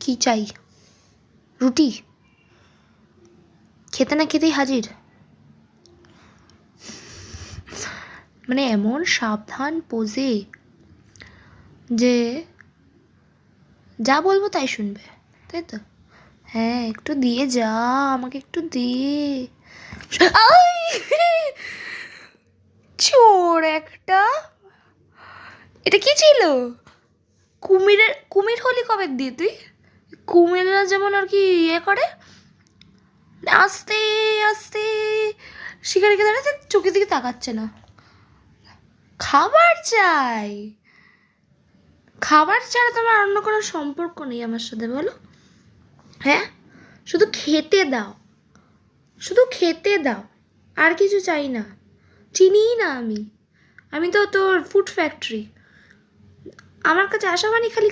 কি চাই? রুটি? খেতে না খেতেই হাজির। মানে এমন সাবধান পোজে যে যা বলবো তাই শুনবে, তাই তো? হ্যাঁ, একটু দিয়ে যা, আমাকে একটু দে। চোর একটা! এটা কি ছিল? কুমির হলি কবে দিয়ে তুই? কুমিররা যেমন আর কি ইয়ে করে, আস্তে আস্তে শিকারিকে দাঁড়াতে চোখের দিকে তাকাচ্ছে না। খাবার চাই। খাবার ছাড়া তোমার অন্য কোনো সম্পর্ক নেই আমার সাথে, বলো? হ্যাঁ, শুধু খেতে দাও, শুধু খেতে দাও, আর কিছু চাই না। চিনিই না আমি তো তোর ফুড ফ্যাক্টরি। আমার কাছে আসা মানে খালি